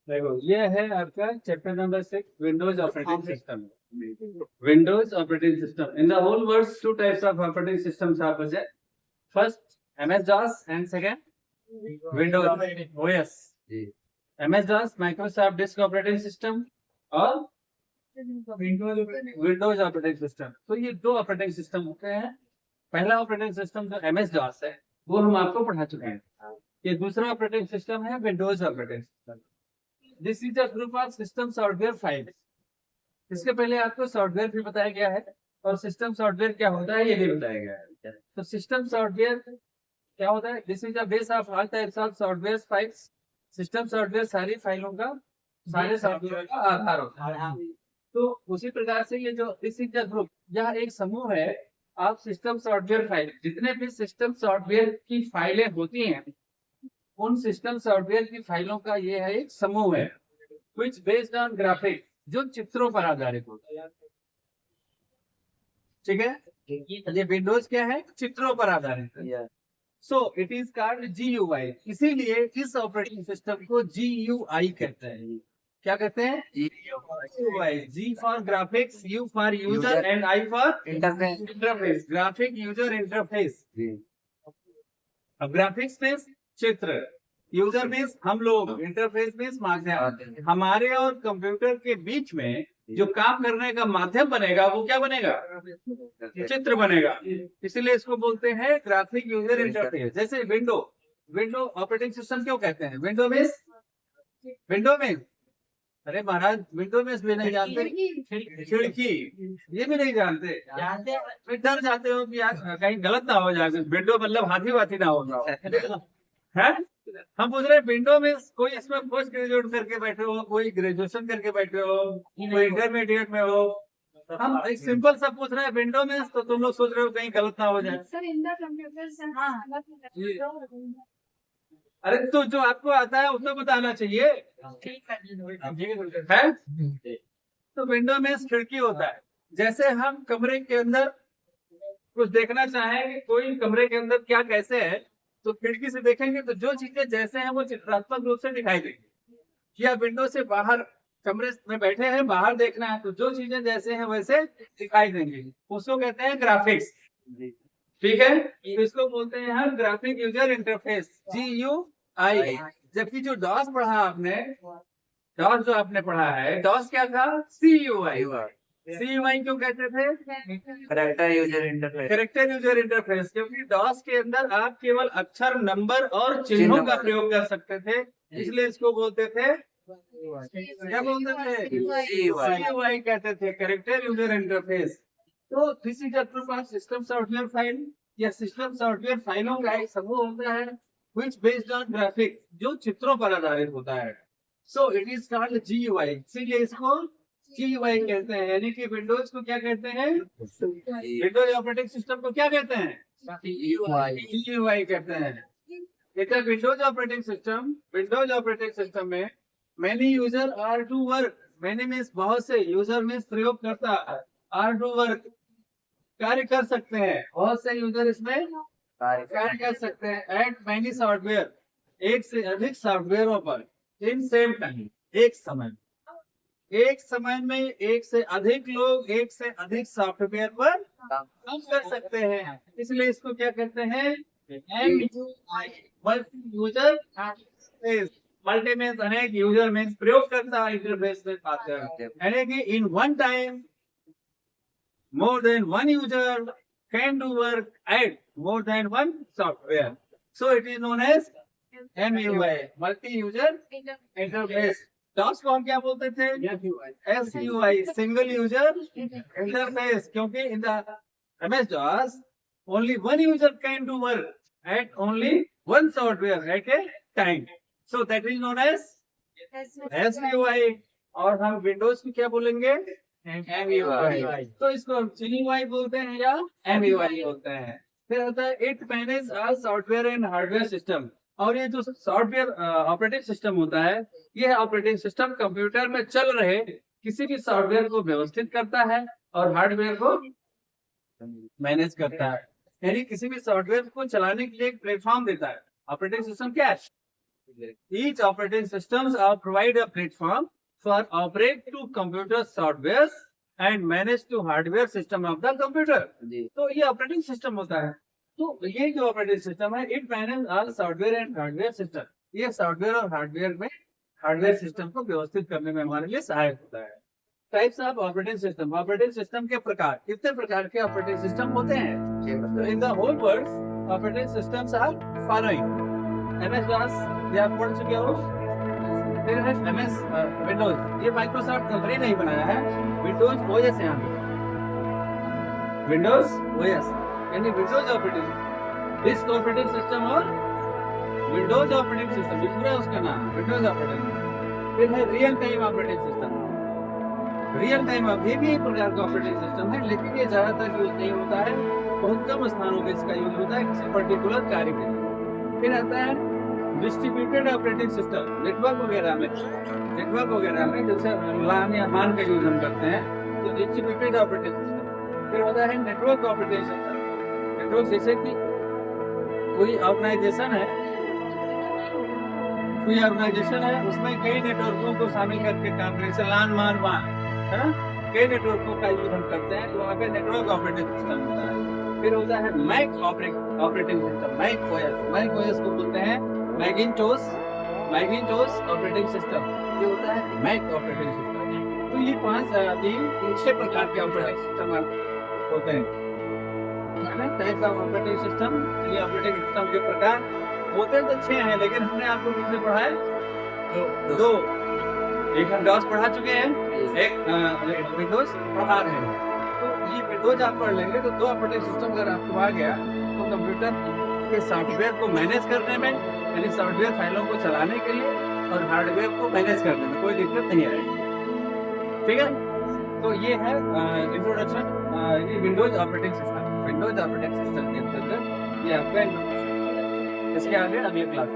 देखो ये है आपका chapter number 6 Windows operating system. Windows operating system in the whole world two types of operating systems are present. First MS DOS and second Windows OS। MS DOS Microsoft disk operating system और Windows operating system. तो ये दो operating system होते हैं। पहला operating system जो MS DOS है वो हम आपको पढ़ा चुके हैं। ये दूसरा ऑपरेटिंग सिस्टम है Windows operating system. This is a group of system software files. इसके पहले आपको सॉफ्टवेयर भी बताया गया है और सिस्टम सॉफ्टवेयर क्या होता है ये भी बताया गया है। तो सिस्टम सॉफ्टवेयर क्या होता है? This is the base of all types of software files. System software सारी फाइलों का, सारे सॉफ्टवेयर का आधार होता है। तो उसी प्रकार से ये जो दिस इज द ग्रुप, यह एक समूह है ऑफ सिस्टम सॉफ्टवेयर फाइल। जितने भी सिस्टम सॉफ्टवेयर की फाइलें होती हैं उन सिस्टम सॉफ्टवेयर की फाइलों का ये है एक समूह है। which based on graphics, जो चित्रों पर आधारित होता है। ठीक है, ये विंडोज क्या है? चित्रों पर आधारित है। So it is called GUI। इसीलिए इस ऑपरेटिंग सिस्टम को GUI कहते हैं। क्या कहते हैं? GUI। G for graphics, U for user and I for interface. Graphic user interface. अब ग्राफिक्स में चित्र, यूजर मीन्स हम लोग, इंटरफेस मीन्स माध्यम। हमारे और कंप्यूटर के बीच में जो काम करने का माध्यम बनेगा वो क्या बनेगा? चित्र बनेगा। इसलिए इसको बोलते हैं ग्राफिक यूजर इंटरफेस। जैसे विंडो ऑपरेटिंग सिस्टम क्यों कहते हैं? विंडो में अरे महाराज विंडो में भी नहीं जानते, खिड़की ये भी नहीं जानते, डर जाते हो कि यार कहीं गलत ना हो जाए। विंडो मतलब हाथी ना हो है। हम पूछ रहे हैं विंडो में कोई इसमें पोस्ट ग्रेजुएट करके बैठे हो, कोई ग्रेजुएशन करके बैठे हो, कोई इंटरमीडिएट में हो। हम एक सिंपल सा पूछ रहे हैं विंडो में, तो तुम लोग सोच रहे हो कहीं गलत ना हो जाए। सर इन द कंप्यूटर अरे तो जो आपको आता है उसको बताना चाहिए है। तो विंडो में खिड़की होता है। जैसे हम कमरे के अंदर कुछ देखना चाहें कि कोई कमरे के अंदर क्या कैसे है, तो खिड़की से देखेंगे तो जो चीजें जैसे हैं वो चित्रात्मक रूप से दिखाई देंगी। या विंडो से बाहर कमरे में बैठे हैं, बाहर देखना है तो जो चीजें जैसे हैं वैसे दिखाई देंगी, उसको कहते हैं ग्राफिक्स। ठीक है, तो इसको बोलते हैं हम ग्राफिक यूजर इंटरफेस, GUI। जबकि जो डॉस पढ़ा आपने, डॉस जो आपने पढ़ा है, डॉस क्या था? CUI क्यों कहते थे? Character user interface. Character user interface, क्योंकि डॉस के अंदर आप केवल अक्षर, नंबर और चिन्हों का प्रयोग कर सकते थे, इसलिए इसको बोलते थे, क्या बोलते थे? CUI कहते थे, कैरेक्टर यूजर इंटरफेस। तो this is a group of system software file. या सिस्टम सॉफ्टवेयर फाइलों का एक समूह होता है which based on graphics, जो चित्रों पर आधारित होता है। So it is called GUI। इसीलिए इसको GUI कहते हैं। यानी कि विंडोज को क्या कहते हैं? विंडोज ऑपरेटिंग सिस्टम को क्या कहते हैं? GUI कहते हैं। देखा, विंडोज ऑपरेटिंग सिस्टम में many user are to work. Many means बहुत से, यूजर मीन्स प्रयोगकर्ता, आर टू वर्क कार्य कर सकते हैं। बहुत से यूजर इसमें कार्य कर सकते हैं। एट मैनी सॉफ्टवेयर, एक से अधिक सॉफ्टवेयरों पर, इन सेम टाइम, एक समय में एक से अधिक लोग एक से अधिक सॉफ्टवेयर पर काम कर सकते हैं। इसलिए इसको क्या कहते हैं? Multi user interface. Multi means अनेक, यूजर मीन्स प्रयोगकर्ता, इंटरफेस में माध्यम। यानी कि in one time more than one user can do work at more than one software. So it is known as MUI, multi-user interface. DOS को हम क्या बोलते थे? SUI, single user interface। क्योंकि in the MS DOS only one user can do work at only one software at a time. So that is known as SUI। और हम Windows को क्या बोलेंगे? MUI। तो इसको GUI बोलते हैं या MUI बोलते हैं। फिर होता है it manage all software and hardware system. और ये जो सॉफ्टवेयर ऑपरेटिंग सिस्टम होता है, यह ऑपरेटिंग सिस्टम कंप्यूटर में चल रहे किसी भी सॉफ्टवेयर को व्यवस्थित करता है और हार्डवेयर को मैनेज करता है। यानी किसी भी सॉफ्टवेयर को चलाने के लिए एक प्लेटफॉर्म देता है। ऑपरेटिंग सिस्टम क्या है? Each operating systems are provide a platform for operate to computer software and manage to hardware system of the computer. तो ये ऑपरेटिंग सिस्टम होता है. तो ये जो ऑपरेटिंग सिस्टम है, it manage all software and hardware system. ये software और हार्डवेयर में हार्डवेयर सिस्टम को व्यवस्थित करने में हमारे लिए सहायक होता है. Types of operating system. Operating system के प्रकार. कितने प्रकार के ऑपरेटिंग सिस्टम होते हैं? In the whole world operating systems are following. MS DOS ये आप पढ़ चुके हो. फिर है MS विंडोज. ये माइक्रोसॉफ्ट कंपनी नहीं बनाया है. विंडोज OS यहाँ पे. विंडोज OS यानी Windows operating disc operating system और विंडोज ऑपरेटिंग सिस्टम, ये पूरा उसका नाम विंडोज ऑपरेटिंग. फिर है real time operating system. Real time अभी भी एक प्रकार का ऑपरेटिंग सिस्टम है, लेकिन ये ज्यादातर यूज नहीं होता है. बहुत कम स्थानों पे इसका यूज होता है किसी पर्टिकुलर कार्य के लिए. फिर आता है डिस्ट्रीब्यूटेड ऑपरेटिंग सिस्टम. नेटवर्क वगैरह में जैसे LAN या MAN का यूज हम करते हैं, तो डिस्ट्रीब्यूटेड ऑपरेटिंग सिस्टम. फिर होता है नेटवर्क ऑपरेटिंग सिस्टम. नेटवर्क जैसे कि कोई ऑर्गेनाइजेशन है, उसमें कई नेटवर्कों को शामिल करके काम करें, जैसे LAN MAN है ना, कई नेटवर्कों का यूज हम करते हैं, तो वहाँ पे नेटवर्क ऑपरेटिंग सिस्टम होता है. फिर होता है Mac operating system. Mac OS को बोलते हैं मैकिंटोश ऑपरेटिंग सिस्टम. ये होता है मैक ऑपरेटिंग सिस्टम. तो ये 6 प्रकार के ऑपरेटिंग सिस्टम होते हैं. Types of operating system. ये ऑपरेटिंग सिस्टम के प्रकार होते तो 6 हैं, लेकिन हमने आपको कितने पढ़ा है? 2. एक हम DOS पढ़ा चुके हैं, एक विंडोज पढ़ा रहे हैं. तो ये विंडोज आप पढ़ लेंगे तो 2 ऑपरेटिंग सिस्टम अगर आपको आ गया तो कंप्यूटर के सॉफ्टवेयर को मैनेज करने में, यानी सॉफ्टवेयर फाइलों को चलाने के लिए, और हार्डवेयर को मैनेज करने में कोई दिक्कत नहीं आएगी. ठीक है. तो ये है introduction Windows operating system. Windows operating system के अंतर्गत ये आपका. इसके आगे अगले क्लास